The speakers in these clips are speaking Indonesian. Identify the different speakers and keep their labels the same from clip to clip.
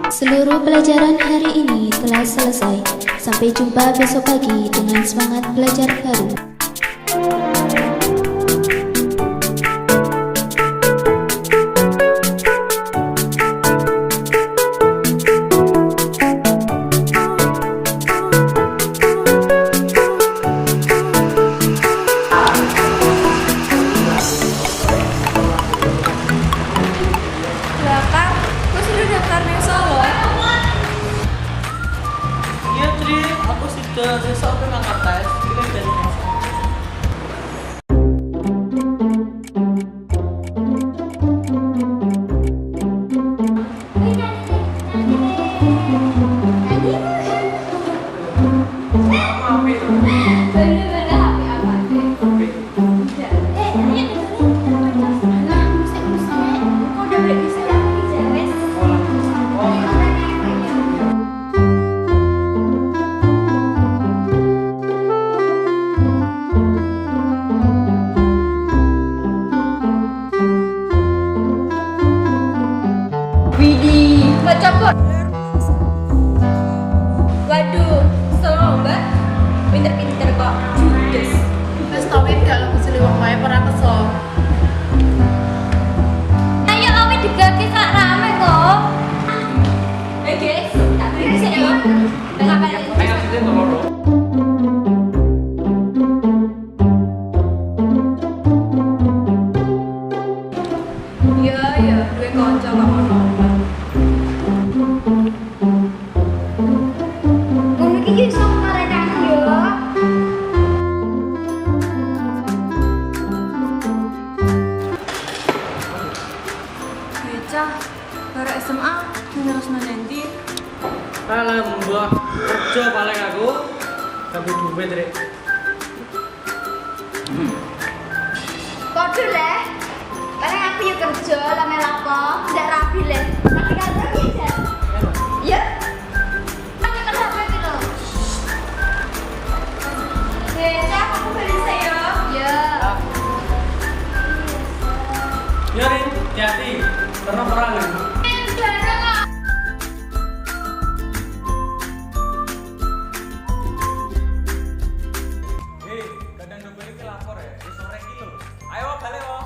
Speaker 1: Seluruh pelajaran hari ini telah selesai. Sampai jumpa besok pagi dengan semangat belajar baru.
Speaker 2: Kak, kok sudah daftar Solo?
Speaker 3: Iya Tri, aku sudah besok aku ngangkat tes. Kita dari Nesa.
Speaker 2: Widih, nggak copot. Waduh, selombat. Pinter-pinter kok. Judes.
Speaker 4: Wis tawin gak lagu seliwang wae ora kesel.
Speaker 2: Ayo awi digake kak rame kok. Guys, tak beri sih ya. Dengan apa ini?
Speaker 3: Ayo sini tolong.
Speaker 2: Iya, duwe kanca kok ngono. Ngono iki iso marekane yo.
Speaker 4: Bocah baru SMA terus nanti.
Speaker 3: Alah mbah, kerja paling aku. Tapi duit Tri.
Speaker 2: Kode le. Paling aku yo kerja lah melapo, ndak rapi le. Tapi kan pergi aja. Ya. Aku kenapa iki lho? Cak, aku beli saya. Ya.
Speaker 3: Ya Rin, hati-hati. Karena perang kan. Hei, kadang double iki lapor ya. Wis sore iki lho. Ayo balik wo.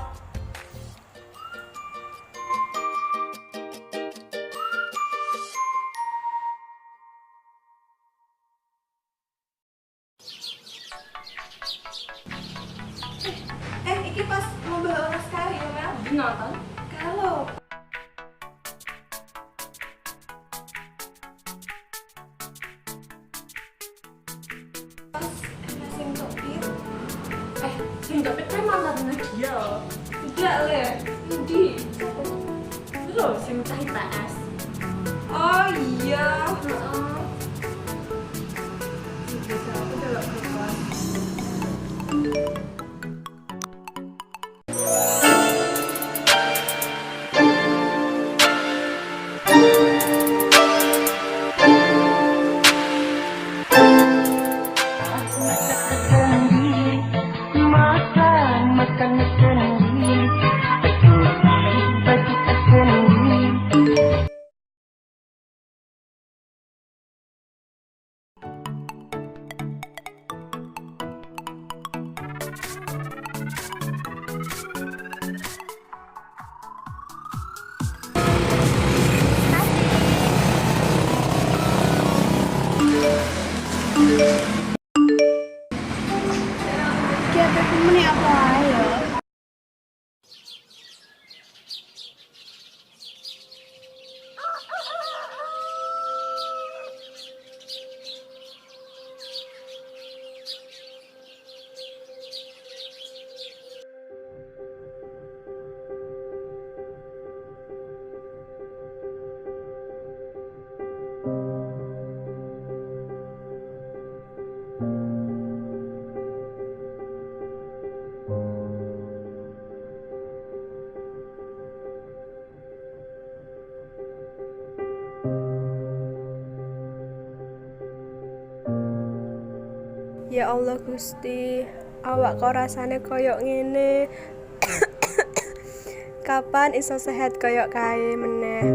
Speaker 4: Iki pas mobil orang sekali ya Mel.
Speaker 2: Nonton.
Speaker 4: Kalau pas sing sopir,
Speaker 2: Sing dapet kan mantan dia. Tidak le. Endi? Lho, sing cah IPS.
Speaker 4: oh iya.
Speaker 2: Heeh.
Speaker 4: Aku delok ke kelas. Kita temen apa ayo?
Speaker 5: Ya Allah Gusti, awak kok rasane koyok ngene. Kapan iso sehat koyok kae meneh?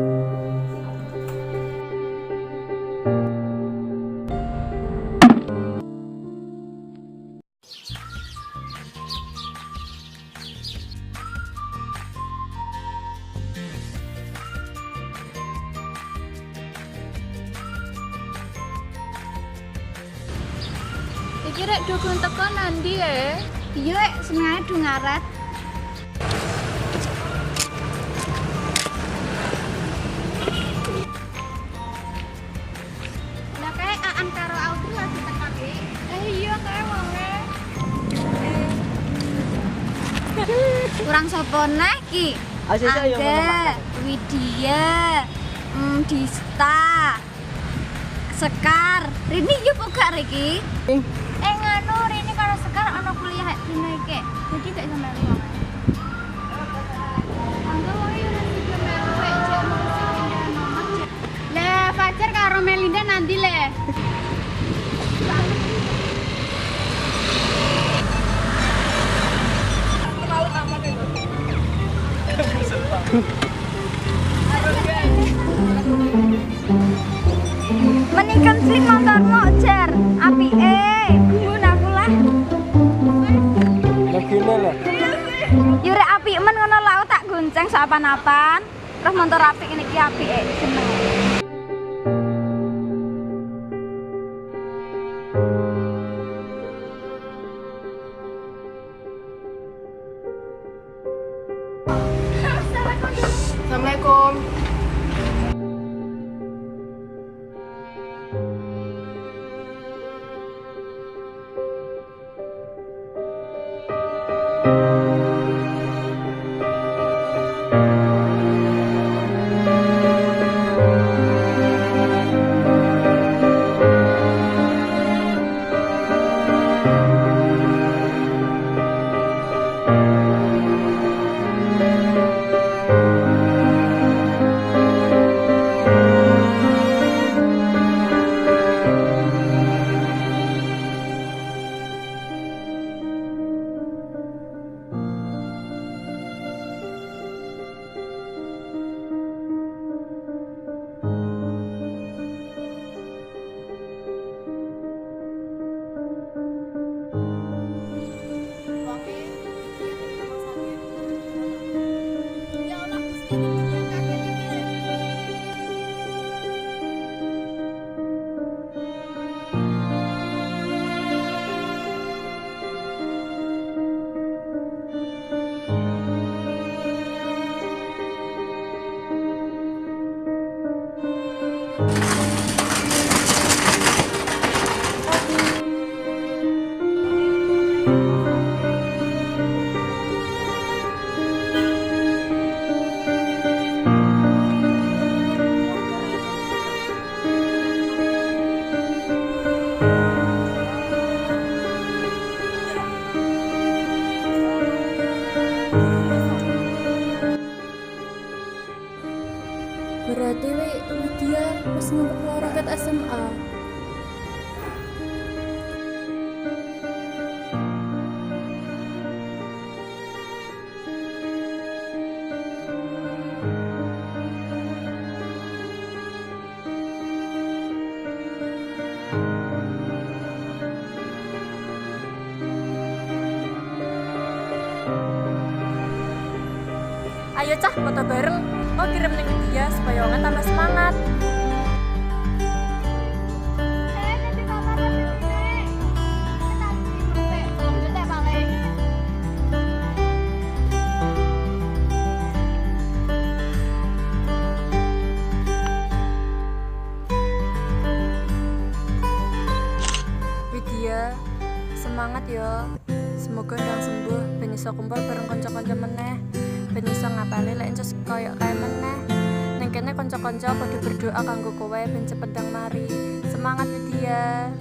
Speaker 2: Iki rek dukun teko nandi ya? Iya, sengaja du ngaret. Lah kae Aan karo Audrey lagi tekan iki. Iya kae wonge. Kurang sapa neh ki? Angga, Widya, Dista, Sekar. Rini yo buka Riki. Nganu Rini karo Sekar ana kuliah dino iki. Jadi gak iso melu wae. Angga wae ora iso melu wae jek mesti pindah nomor. Le Fajar karo Melinda nanti le. Menikam sling motormu jar apike mbun aku lah
Speaker 3: Begini lah.
Speaker 2: yo rek apik men ngono lak tak gonceng sapan-apan terus motor apik ngene iki apike seneng.
Speaker 5: Assalamualaikum.
Speaker 1: Berarti Widya wis ngemplor roket SMA.
Speaker 6: Ayo cah foto bareng, mau kirim link dia supaya orang tambah semangat.
Speaker 2: Nanti kamar nanti paling.
Speaker 6: Widya, semangat ya. Semoga yang sembuh, ben iso kumpul bareng kanca-kanca meneh. Ben iso ngapali lek encus koyo kae meneh. Ning kene kanca-kanca padha berdoa kanggo kowe ben cepet ndang mari. Semangat Widya.